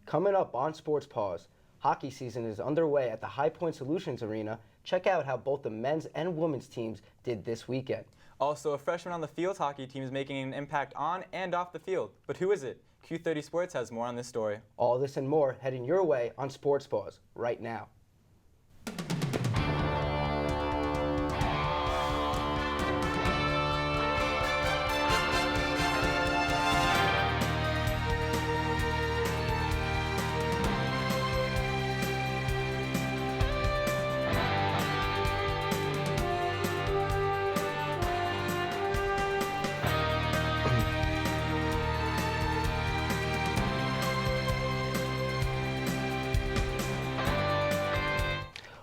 Coming up on Sports Paws, hockey season is underway at the High Point Solutions Arena. Check out how both the men's and women's teams did this weekend. Also, a freshman on the field hockey team is making an impact on and off the field. But who is it? Q30 Sports has more on this story. All this and more heading your way on Sports Paws right now.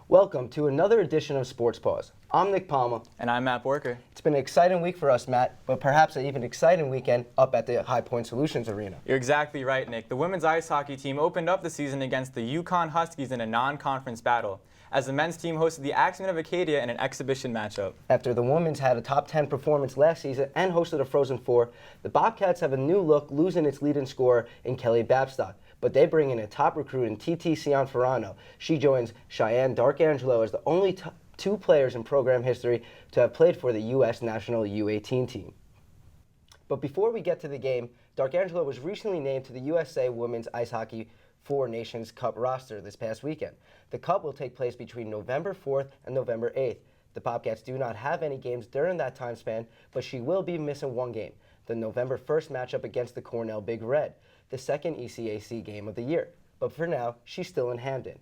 Welcome to another edition of Sports Paws. I'm Nick Palma. And I'm Matt Borker. It's been an exciting week for us, Matt, but perhaps an even exciting weekend up at the High Point Solutions Arena. You're exactly right, Nick. The women's ice hockey team opened up the season against the UConn Huskies in a non-conference battle, as the men's team hosted the Acadia of Acadia in an exhibition matchup. After the women's had a top 10 performance last season and hosted a Frozen Four, the Bobcats have a new look, losing its leading scorer in Kelly Babstock. But they bring in a top recruit in TT Cianferrano. She joins Cheyenne Darkangelo as the only two players in program history to have played for the U.S. national U18 team. But before we get to the game, Darkangelo was recently named to the USA Women's Ice Hockey Four Nations Cup roster this past weekend. The Cup will take place between November 4th and November 8th. The Bobcats do not have any games during that time span, but she will be missing one game, the November 1st matchup against the Cornell Big Red, the second ECAC game of the year. But for now, she's still in Hamden.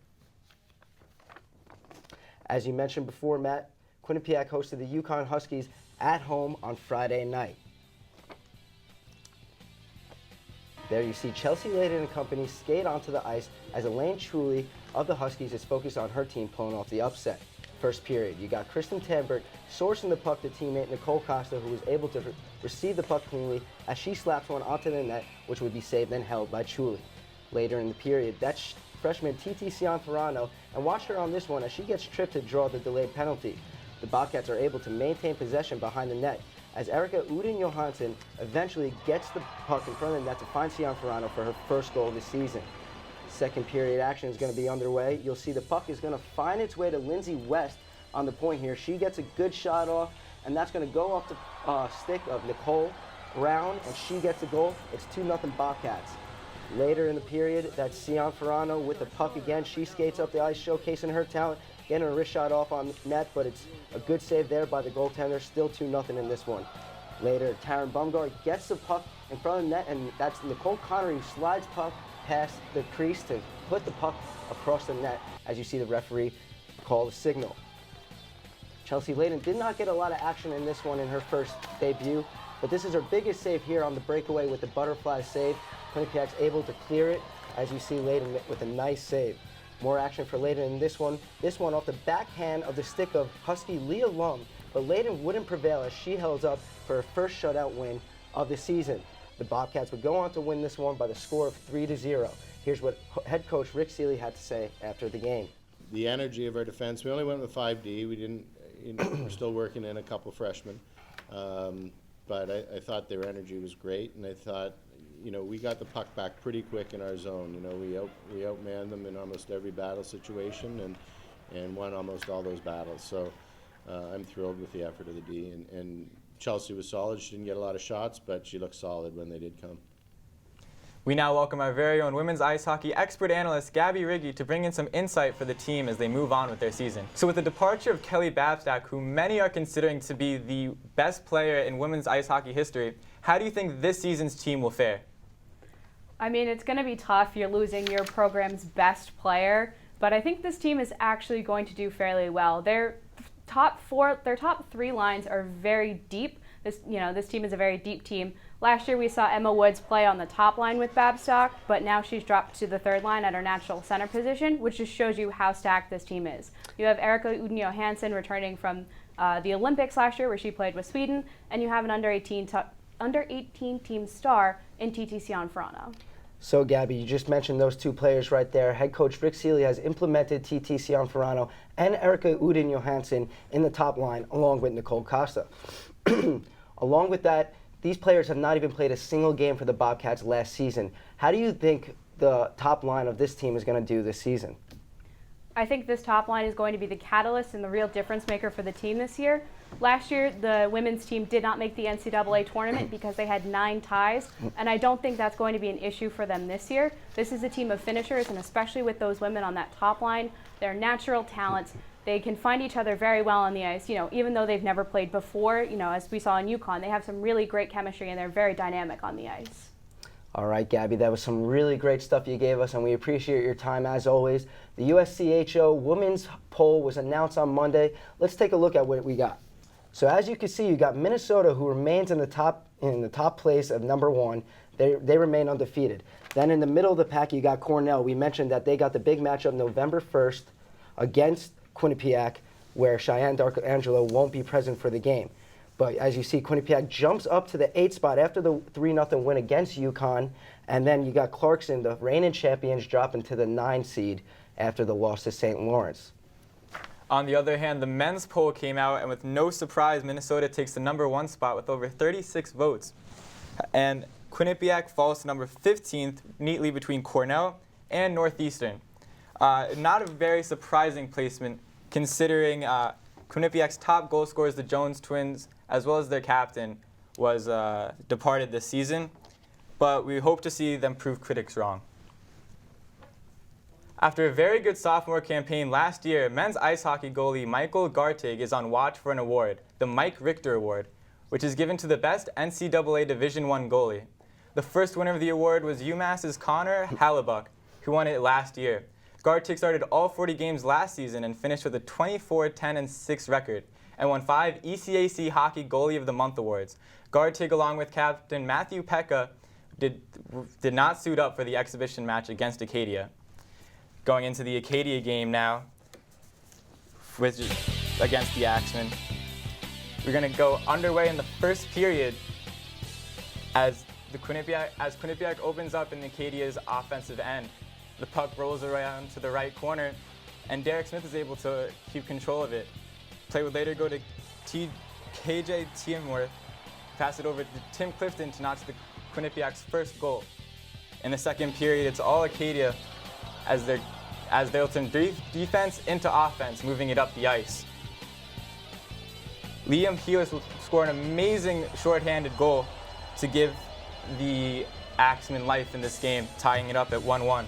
As you mentioned before, Matt, Quinnipiac hosted the UConn Huskies at home on Friday night. There you see Chelsea Layden and company skate onto the ice as Elaine Truly of the Huskies is focused on her team pulling off the upset. First period, you got Kristen Tambert sourcing the puck to teammate Nicole Costa, who was able to receive the puck cleanly as she slaps one onto the net, which would be saved and held by Truly. Later in the period, that's freshman TT Cianferrano, and watch her on this one as she gets tripped to draw the delayed penalty. The Bobcats are able to maintain possession behind the net as Erica Uden-Johansson eventually gets the puck in front of the net to find Cianferrano for her first goal of the season. Second period action is going to be underway. You'll see the puck is going to find its way to Lindsay West on the point here. She gets a good shot off, and that's going to go off the stick of Nicole Brown, and she gets a goal. It's 2-0 Bobcats. Later in the period, that's Cianferrano with the puck again. She skates up the ice, showcasing her talent, getting a wrist shot off on net, but it's a good save there by the goaltender. Still 2-0 in this one. Later, Taryn Bumgard gets the puck in front of the net, and that's Nicole Connery who slides puck past the crease to put the puck across the net as you see the referee call the signal. Chelsea Layden did not get a lot of action in this one in her first debut, but this is her biggest save here on the breakaway with the butterfly save. Quinnipiac's able to clear it as you see Layden with a nice save. More action for Layden in this one off the backhand of the stick of Husky Leah Lum, but Layden wouldn't prevail as she held up for her first shutout win of the season. The Bobcats would go on to win this one by the score of 3-0. Here's what head coach Rick Seeley had to say after the game. The energy of our defense, we only went with 5D. We didn't, we're still working in a couple freshmen. But I thought their energy was great, and I thought, we got the puck back pretty quick in our zone. We outmanned them in almost every battle situation and won almost all those battles. So I'm thrilled with the effort of the D. And Chelsea was solid. She didn't get a lot of shots, but she looked solid when they did come. We now welcome our very own women's ice hockey expert analyst, Gabbi Riggi, to bring in some insight for the team as they move on with their season. So with the departure of Kelly Babstock, who many are considering to be the best player in women's ice hockey history, how do you think this season's team will fare? I mean, it's going to be tough. You're losing your program's best player, but I think this team is actually going to do fairly well. Their top three lines are very deep. This team is a very deep team. Last year we saw Emma Woods play on the top line with Babstock, but now she's dropped to the third line at her natural center position, which just shows you how stacked this team is. You have Erica Uden-Johansson returning from the Olympics last year, where she played with Sweden, and you have an under-18 team star in TT Cianferrano. So, Gabby, you just mentioned those two players right there. Head coach Rick Seeley has implemented TT Cianferrano and Erica Uden-Johansson in the top line, along with Nicole Costa. Along with that, these players have not even played a single game for the Bobcats last season. How do you think the top line of this team is going to do this season? I think this top line is going to be the catalyst and the real difference maker for the team this year. Last year, the women's team did not make the NCAA tournament because they had 9 ties, and I don't think that's going to be an issue for them this year. This is a team of finishers, and especially with those women on that top line, they're natural talents. They can find each other very well on the ice, even though they've never played before, as we saw in UConn. They have some really great chemistry, and they're very dynamic on the ice. All right, Gabby, that was some really great stuff you gave us, and we appreciate your time as always. The USCHO women's poll was announced on Monday. Let's take a look at what we got. So as you can see, you got Minnesota, who remains in the top place of number 1. They remain undefeated. Then in the middle of the pack, you got Cornell. We mentioned that they got the big matchup November 1st against Quinnipiac, where Cheyenne D'Angelo won't be present for the game. But as you see, Quinnipiac jumps up to the 8th spot after the 3-0 win against UConn. And then you got Clarkson, the reigning champions, dropping to the 9 seed after the loss to St. Lawrence. On the other hand, the men's poll came out, and with no surprise, Minnesota takes the number 1 spot with over 36 votes. And Quinnipiac falls to number 15th, neatly between Cornell and Northeastern. Not a very surprising placement, considering Quinnipiac's top goal scorers, the Jones twins, as well as their captain, was departed this season. But we hope to see them prove critics wrong. After a very good sophomore campaign last year, men's ice hockey goalie Michael Gartig is on watch for an award, the Mike Richter Award, which is given to the best NCAA Division I goalie. The first winner of the award was UMass's Connor Hallebuck, who won it last year. Gartig started all 40 games last season and finished with a 24-10-6 record and won 5 ECAC Hockey Goalie of the Month awards. Gartig, along with captain Matthew Pekka, did not suit up for the exhibition match against Acadia. Going into the Acadia game now, which is against the Axemen. We're going to go underway in the first period as Quinnipiac opens up in Acadia's offensive end. The puck rolls around to the right corner, and Derek Smith is able to keep control of it. Play would later go to KJ Tiamworth, pass it over to Tim Clifton to notch the Quinnipiac's first goal. In the second period, it's all Acadia as they'll turn defense into offense, moving it up the ice. Liam Healis will score an amazing shorthanded goal to give the Axemen life in this game, tying it up at 1-1.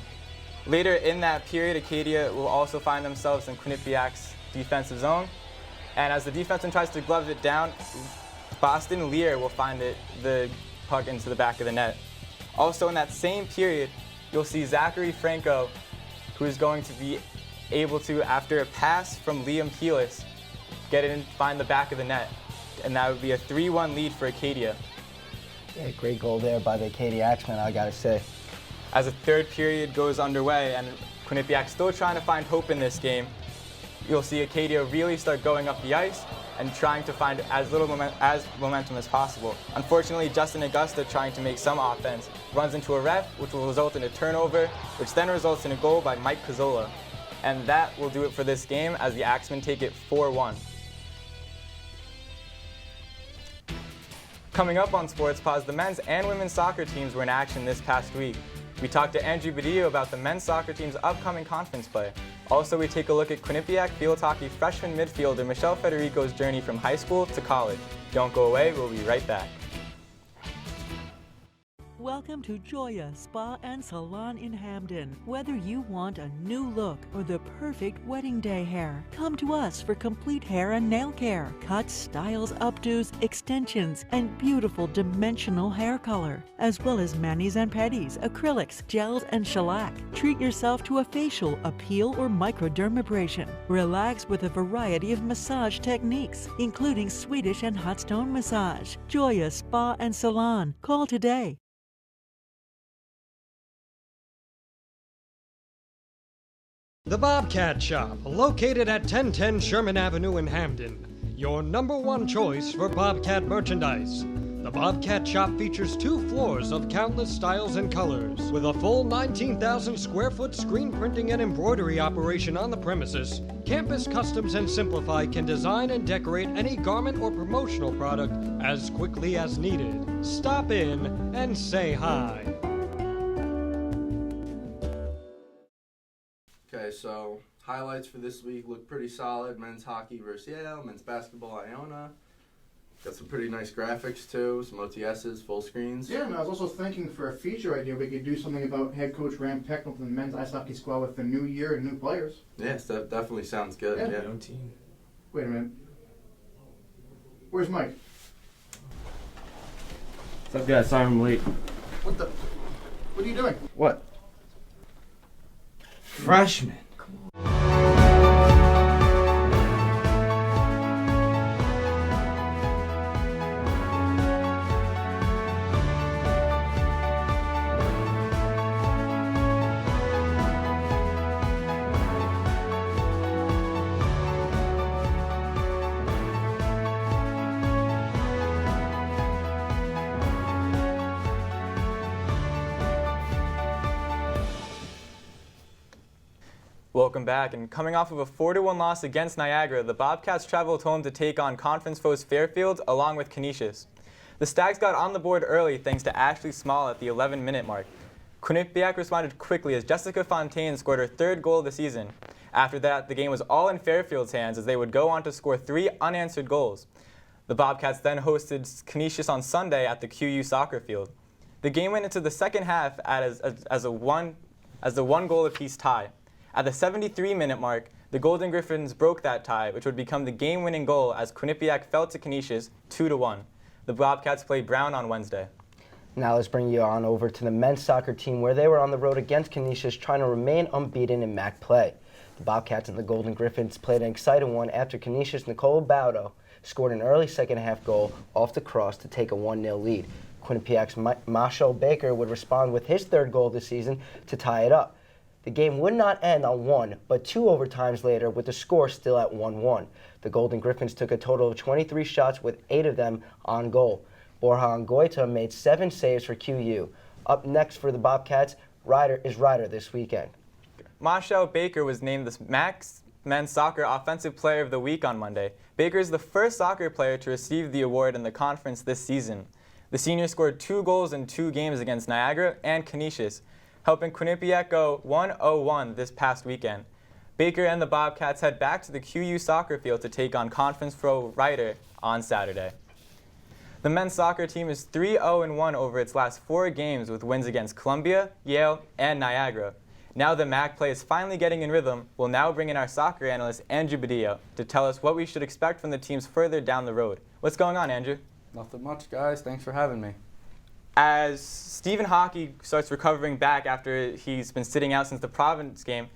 Later in that period, Acadia will also find themselves in Quinnipiac's defensive zone. And as the defenseman tries to glove it down, Boston Lear will find the puck into the back of the net. Also in that same period, you'll see Zachary Franco, who is going to be able to, after a pass from Liam Healis, get in and find the back of the net. And that would be a 3-1 lead for Acadia. Yeah, great goal there by the Acadia Axemen, I gotta say. As the third period goes underway and Quinnipiac still trying to find hope in this game, you'll see Acadia really start going up the ice and trying to find as little momentum as possible. Unfortunately, Justin Augusta, trying to make some offense, runs into a ref, which will result in a turnover, which then results in a goal by Mike Cazzola. And that will do it for this game as the Axemen take it 4-1. Coming up on Sports Paws, the men's and women's soccer teams were in action this past week. We talked to Andrew Badillo about the men's soccer team's upcoming conference play. Also, we take a look at Quinnipiac field hockey freshman midfielder Michelle Federico's journey from high school to college. Don't go away, we'll be right back. Welcome to Joya Spa and Salon in Hamden. Whether you want a new look or the perfect wedding day hair, come to us for complete hair and nail care, cuts, styles, updos, extensions, and beautiful dimensional hair color, as well as manis and pedis, acrylics, gels, and shellac. Treat yourself to a facial, a peel, or microdermabrasion. Relax with a variety of massage techniques, including Swedish and hot stone massage. Joya Spa and Salon. Call today. The Bobcat Shop, located at 1010 Sherman Avenue in Hamden. Your #1 choice for Bobcat merchandise. The Bobcat Shop features 2 floors of countless styles and colors. With a full 19,000 square foot screen printing and embroidery operation on the premises, Campus Customs and Simplify can design and decorate any garment or promotional product as quickly as needed. Stop in and say hi. Okay, so highlights for this week look pretty solid. Men's hockey versus Yale, men's basketball Iona. Got some pretty nice graphics too, some OTSs, full screens. Yeah, and I was also thinking for a feature idea, we could do something about head coach Ram Pecknell for the men's ice hockey squad with the new year and new players. Yes, that definitely sounds good. Yeah. Yeah. Team. Wait a minute. Where's Mike? What's up, guys? Sorry I'm late. What are you doing? What? Freshman. Welcome back, and coming off of a 4-1 loss against Niagara, the Bobcats traveled home to take on conference foes Fairfield along with Canisius. The Stags got on the board early thanks to Ashley Small at the 11-minute mark. Quinnipiac responded quickly as Jessica Fontaine scored her 3rd goal of the season. After that, the game was all in Fairfield's hands as they would go on to score 3 unanswered goals. The Bobcats then hosted Canisius on Sunday at the QU soccer field. The game went into the second half as the one goal apiece tie. At the 73-minute mark, the Golden Griffins broke that tie, which would become the game-winning goal as Quinnipiac fell to Canisius 2-1. The Bobcats played Brown on Wednesday. Now let's bring you on over to the men's soccer team where they were on the road against Canisius trying to remain unbeaten in MAC play. The Bobcats and the Golden Griffins played an exciting one after Canisius' Nicole Baudo scored an early second-half goal off the cross to take a 1-0 lead. Quinnipiac's Marshall Baker would respond with his 3rd goal of the season to tie it up. The game would not end on 1, but 2 overtimes later with the score still at 1-1. The Golden Griffins took a total of 23 shots with 8 of them on goal. Borja Goita made 7 saves for QU. Up next for the Bobcats is Ryder this weekend. Marshall Baker was named the MAC's Men's Soccer Offensive Player of the Week on Monday. Baker is the first soccer player to receive the award in the conference this season. The senior scored 2 goals in 2 games against Niagara and Canisius, helping Quinnipiac go 1-0-1 this past weekend. Baker and the Bobcats head back to the QU soccer field to take on conference foe Ryder on Saturday. The men's soccer team is 3-0-1 over its last 4 games with wins against Columbia, Yale, and Niagara. Now the MAC play is finally getting in rhythm, we'll now bring in our soccer analyst, Andrew Badillo, to tell us what we should expect from the teams further down the road. What's going on, Andrew? Nothing much, guys. Thanks for having me. As Stephen Hockey starts recovering back after he's been sitting out since the Providence game,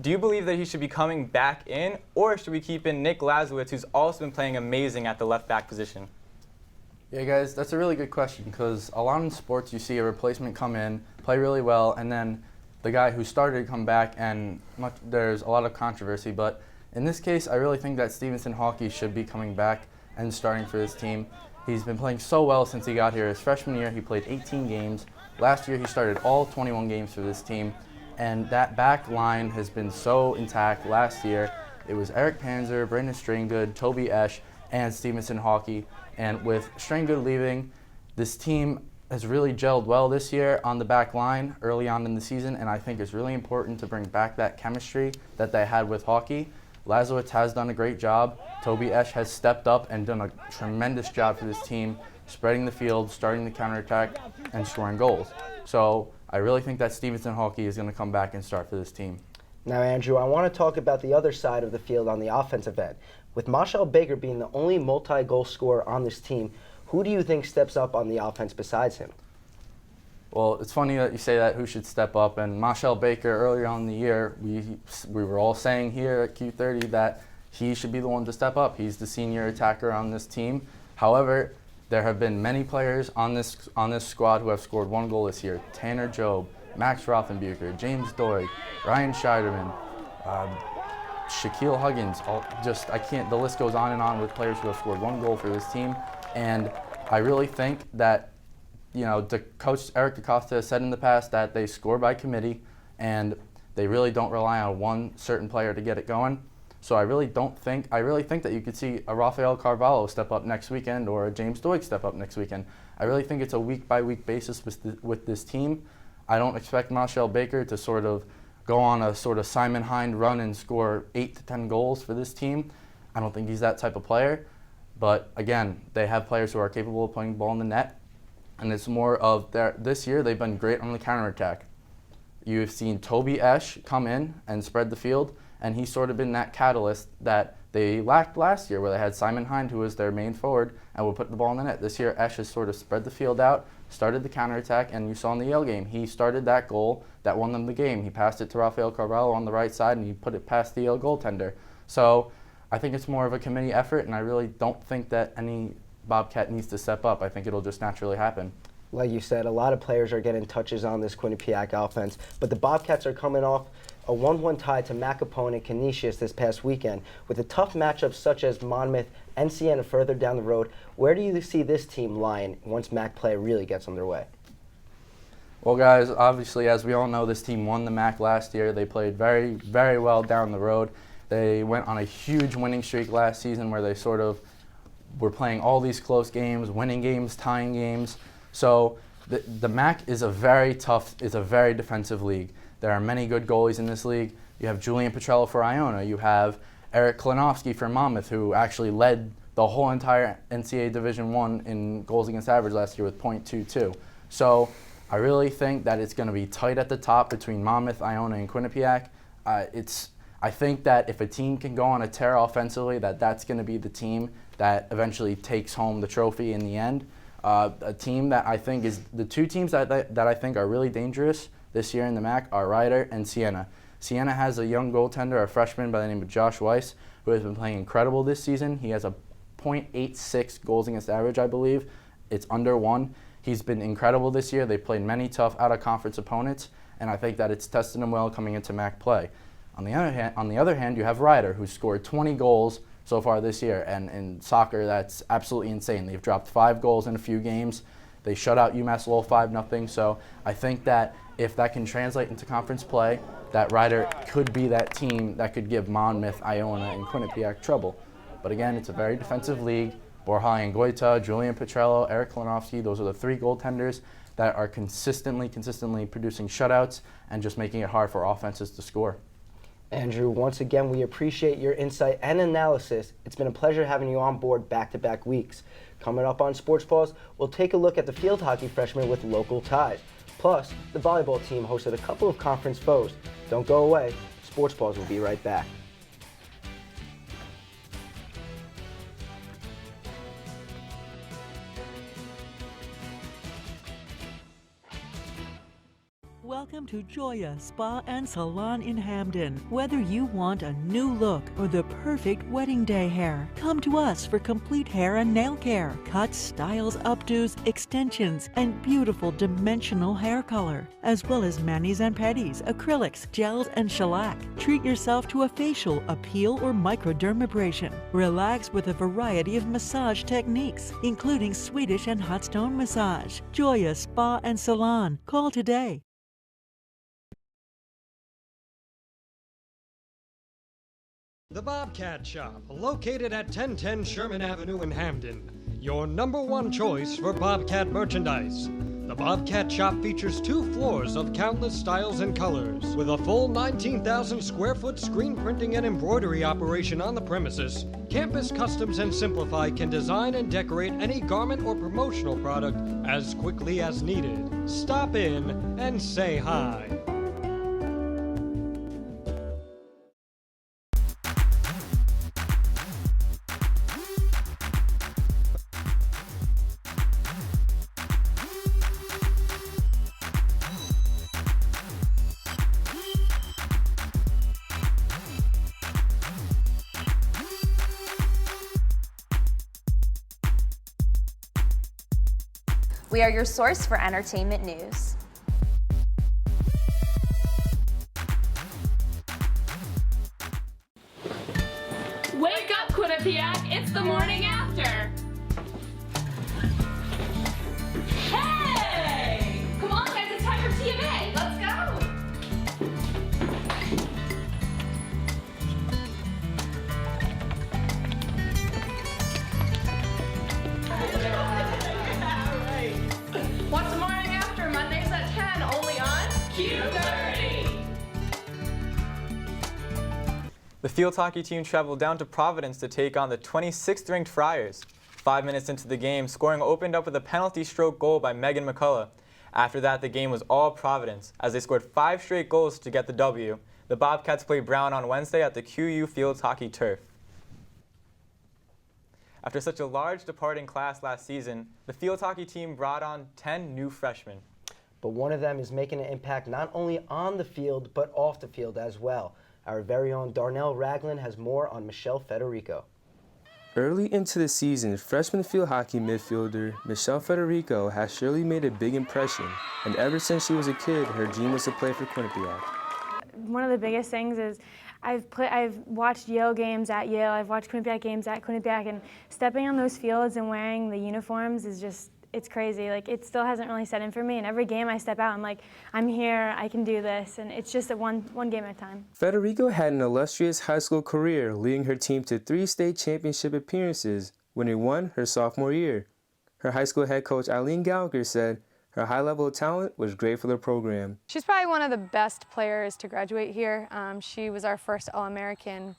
do you believe that he should be coming back in, or should we keep in Nick Lazowitz, who's also been playing amazing at the left back position? Yeah, guys, that's a really good question because a lot in sports you see a replacement come in, play really well, and then the guy who started come back, and there's a lot of controversy. But in this case, I really think that Stevenson Hockey should be coming back and starting for this team. He's been playing so well since he got here. His freshman year, he played 18 games. Last year, he started all 21 games for this team. And that back line has been so intact. Last year, it was Eric Panzer, Brendan Straingood, Toby Esch, and Stevenson Hockey. And with Straingood leaving, this team has really gelled well this year on the back line early on in the season. And I think it's really important to bring back that chemistry that they had with Hockey. Lazowitz has done a great job. Toby Esch has stepped up and done a tremendous job for this team, spreading the field, starting the counterattack, and scoring goals. So I really think that Stevenson Hockey is going to come back and start for this team. Now, Andrew, I want to talk about the other side of the field on the offensive end. With Marshall Baker being the only multi-goal scorer on this team, who do you think steps up on the offense besides him? Well, it's funny that you say that, who should step up. And Marshall Baker, earlier on in the year, we were all saying here at Q30 that he should be the one to step up. He's the senior attacker on this team. However, there have been many players on this squad who have scored 1 goal this year. Tanner Job, Max Rothenbucher, James Doig, Ryan Scheiderman, Shaquille Huggins. The list goes on and on with players who have scored 1 goal for this team. And I really think that, the coach Eric DaCosta has said in the past that they score by committee and they really don't rely on one certain player to get it going. So I really think that you could see a Rafael Carvalho step up next weekend or a James Doig step up next weekend. I really think it's a week-by-week basis with this team. I don't expect Marshall Baker to sort of go on a sort of Simon Hind run and score 8 to 10 goals for this team. I don't think he's that type of player. But again, they have players who are capable of putting the ball in the net. And it's more of this year they've been great on the counterattack. You've seen Toby Esch come in and spread the field, and he's sort of been that catalyst that they lacked last year, where they had Simon Hind, who was their main forward, and would put the ball in the net. This year, Esch has sort of spread the field out, started the counterattack, and you saw in the Yale game, he started that goal that won them the game. He passed it to Rafael Carvalho on the right side, and he put it past the Yale goaltender. So I think it's more of a committee effort, and I really don't think that any Bobcat needs to step up. I think it'll just naturally happen. Like you said, a lot of players are getting touches on this Quinnipiac offense, but the Bobcats are coming off a 1-1 tie to MAC opponent Canisius this past weekend. With a tough matchups such as Monmouth and Siena further down the road, where do you see this team lying once MAC play really gets underway? Well, guys, obviously, as we all know, this team won the MAC last year. They played very, very well down the road. They went on a huge winning streak last season where they sort of were playing all these close games, winning games, tying games. So the MAC is a very tough, it's a very defensive league. There are many good goalies in this league. You have Julian Petrello for Iona. You have Eric Klinowski for Monmouth, who actually led the whole entire NCAA Division I in goals against average last year with .22. So I really think that it's going to be tight at the top between Monmouth, Iona, and Quinnipiac. I think that if a team can go on a tear offensively, that's going to be the team that eventually takes home the trophy in the end. A team that I think is the two teams that I think are really dangerous this year in the MAC are Rider and Siena. Siena has a young goaltender, a freshman by the name of Josh Weiss, who has been playing incredible this season. He has a .86 goals against average, I believe. It's under 1. He's been incredible this year. They've played many tough out-of-conference opponents, and I think that it's tested him well coming into MAC play. On the other hand, you have Rider, who's scored 20 goals so far this year, and in soccer, that's absolutely insane. They've dropped 5 goals in a few games. They shut out UMass Lowell 5-0, so I think that if that can translate into conference play, that Rider could be that team that could give Monmouth, Iona, and Quinnipiac trouble. But again, it's a very defensive league. Borja Angoita, Julian Petrello, Eric Klinowski, those are the 3 goaltenders that are consistently producing shutouts and just making it hard for offenses to score. Andrew, once again, we appreciate your insight and analysis. It's been a pleasure having you on board back-to-back weeks. Coming up on Sports Paws, we'll take a look at the field hockey freshmen with local ties. Plus, the volleyball team hosted a couple of conference foes. Don't go away. Sports Paws will be right back. Welcome to Joya Spa and Salon in Hamden. Whether you want a new look or the perfect wedding day hair, come to us for complete hair and nail care, cuts, styles, updos, extensions, and beautiful dimensional hair color, as well as manis and pedis, acrylics, gels, and shellac. Treat yourself to a facial, a peel, or microdermabrasion. Relax with a variety of massage techniques, including Swedish and hot stone massage. Joya Spa and Salon. Call today. The Bobcat Shop, located at 1010 Sherman Avenue in Hamden. Your #1 choice for Bobcat merchandise. The Bobcat Shop features 2 floors of countless styles and colors. With a full 19,000 square foot screen printing and embroidery operation on the premises, Campus Customs and Simplify can design and decorate any garment or promotional product as quickly as needed. Stop in and say hi. We are your source for entertainment news. Wake up, Quinnipiac! It's the morning after! Hey! Come on, guys, it's time for TMA! Let's go! What's the morning after? Mondays at 10, only on Q30. The field hockey team traveled down to Providence to take on the 26th-ranked Friars. 5 minutes into the game, scoring opened up with a penalty stroke goal by Megan McCullough. After that, the game was all Providence, as they scored 5 straight goals to get the W. The Bobcats play Brown on Wednesday at the QU field hockey turf. After such a large departing class last season, the field hockey team brought on 10 new freshmen. But one of them is making an impact not only on the field, but off the field as well. Our very own Darnell Ragland has more on Michelle Federico. Early into the season, freshman field hockey midfielder Michelle Federico has surely made a big impression, and ever since she was a kid, her dream was to play for Quinnipiac. One of the biggest things is I've watched Yale games at Yale, I've watched Quinnipiac games at Quinnipiac, and stepping on those fields and wearing the uniforms is just, it's crazy. Like, it still hasn't really set in for me, and every game I step out, I'm like, I'm here, I can do this, and it's just one game at a time. Federico had an illustrious high school career, leading her team to 3 state championship appearances, winning 1 her sophomore year. Her high school head coach Eileen Gallagher said her high level of talent was great for the program. She's probably one of the best players to graduate here. She was our first All-American,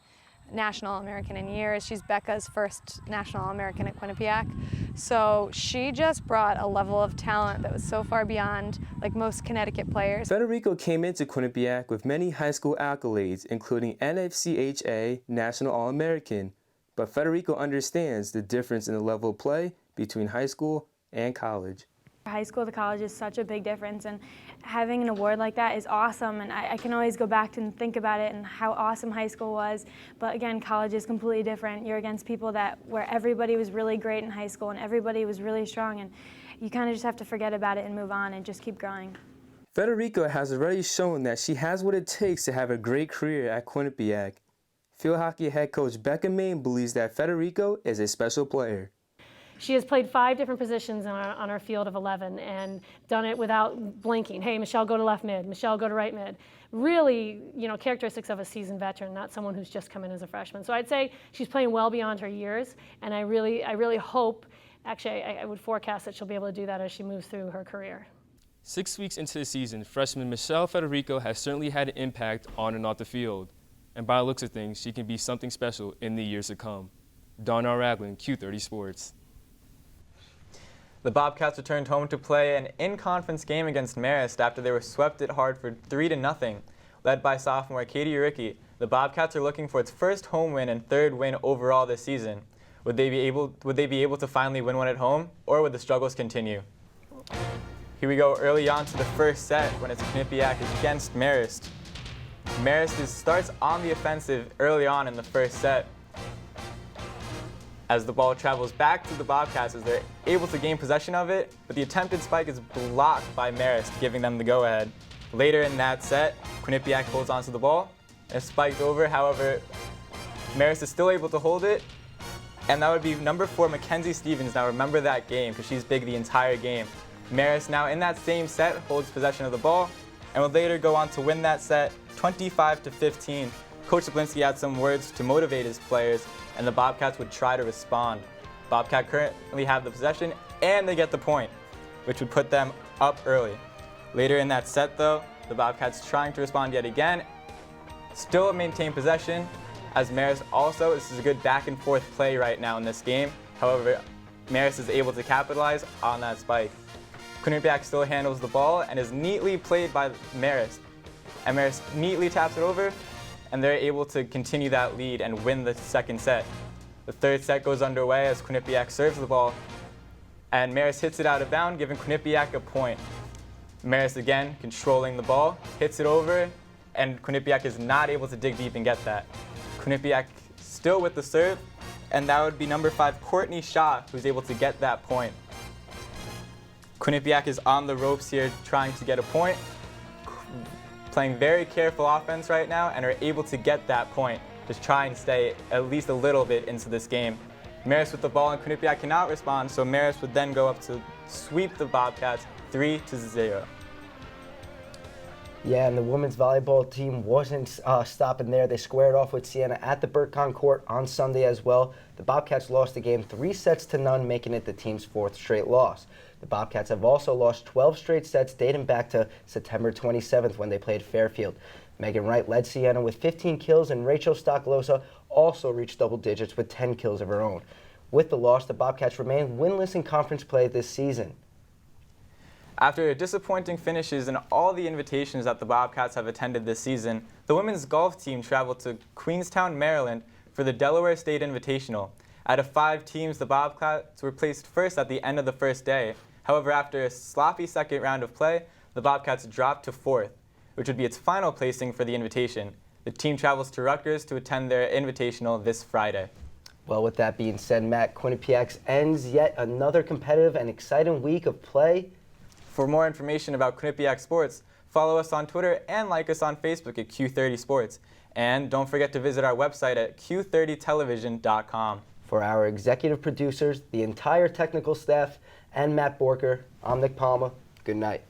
National All-American in years. She's Becca's first National All-American at Quinnipiac. So she just brought a level of talent that was so far beyond like most Connecticut players. Federico came into Quinnipiac with many high school accolades, including NFCHA National All-American. But Federico understands the difference in the level of play between high school and college. High school to college is such a big difference, and having an award like that is awesome, and I can always go back and think about it and how awesome high school was. But again, college is completely different. You're against people where everybody was really great in high school and everybody was really strong, and you kind of just have to forget about it and move on and just keep growing. Federico has already shown that she has what it takes to have a great career at Quinnipiac. Field hockey head coach Becca Main believes that Federico is a special player. She has played 5 different positions on our field of 11 and done it without blinking. Hey, Michelle, go to left mid. Michelle, go to right mid. Really, characteristics of a seasoned veteran, not someone who's just come in as a freshman. So I'd say she's playing well beyond her years, and I really hope, actually, I would forecast that she'll be able to do that as she moves through her career. 6 weeks into the season, freshman Michelle Federico has certainly had an impact on and off the field. And by the looks of things, she can be something special in the years to come. Darnell Ragland, Q30 Sports. The Bobcats returned home to play an in-conference game against Marist after they were swept at Hartford 3-0. Led by sophomore Acadia Riggi, the Bobcats are looking for its first home win and 3rd win overall this season. Would they be able to finally win one at home, or would the struggles continue? Here we go early on to the first set when it's Quinnipiac against Marist. Marist starts on the offensive early on in the first set, as the ball travels back to the Bobcats as they're able to gain possession of it, but the attempted spike is blocked by Marist, giving them the go-ahead. Later in that set, Quinnipiac holds onto the ball and it's spiked over. However, Marist is still able to hold it, and that would be number 4, Mackenzie Stevens. Now remember that game because she's big the entire game. Marist now in that same set holds possession of the ball and would later go on to win that set 25-15. Coach Zablinski had some words to motivate his players, and the Bobcats would try to respond. Bobcats currently have the possession, and they get the point, which would put them up early. Later in that set, though, the Bobcats trying to respond yet again, still maintain possession, as Marist also, this is a good back and forth play right now in this game. However, Marist is able to capitalize on that spike. Quinnipiac still handles the ball and is neatly played by Marist. And Marist neatly taps it over, and they're able to continue that lead and win the second set. The 3rd set goes underway as Quinnipiac serves the ball, and Marist hits it out of bounds, giving Quinnipiac a point. Marist again controlling the ball, hits it over, and Quinnipiac is not able to dig deep and get that. Quinnipiac still with the serve, and that would be number 5, Courtney Shaw, who's able to get that point. Quinnipiac is on the ropes here trying to get a point, playing very careful offense right now, and are able to get that point to try and stay at least a little bit into this game. Marist with the ball, and Quinnipiac cannot respond, so Marist would then go up to sweep the Bobcats 3-0. Yeah, and the women's volleyball team wasn't stopping there. They squared off with Siena at the Burcon Court on Sunday as well. The Bobcats lost the game 3-0, making it the team's 4th straight loss. The Bobcats have also lost 12 straight sets dating back to September 27th when they played Fairfield. Megan Wright led Siena with 15 kills, and Rachel Stocklosa also reached double digits with 10 kills of her own. With the loss, the Bobcats remain winless in conference play this season. After disappointing finishes in all the invitations that the Bobcats have attended this season, the women's golf team traveled to Queenstown, Maryland for the Delaware State Invitational. Out of 5 teams, the Bobcats were placed first at the end of the first day. However, after a sloppy second round of play, the Bobcats dropped to 4th, which would be its final placing for the invitation. The team travels to Rutgers to attend their invitational this Friday. Well, with that being said, Matt, Quinnipiac ends yet another competitive and exciting week of play. For more information about Quinnipiac sports, follow us on Twitter and like us on Facebook at Q30 Sports. And don't forget to visit our website at q30television.com. For our executive producers, the entire technical staff, and Matt Borker, I'm Nick Palma. Good night.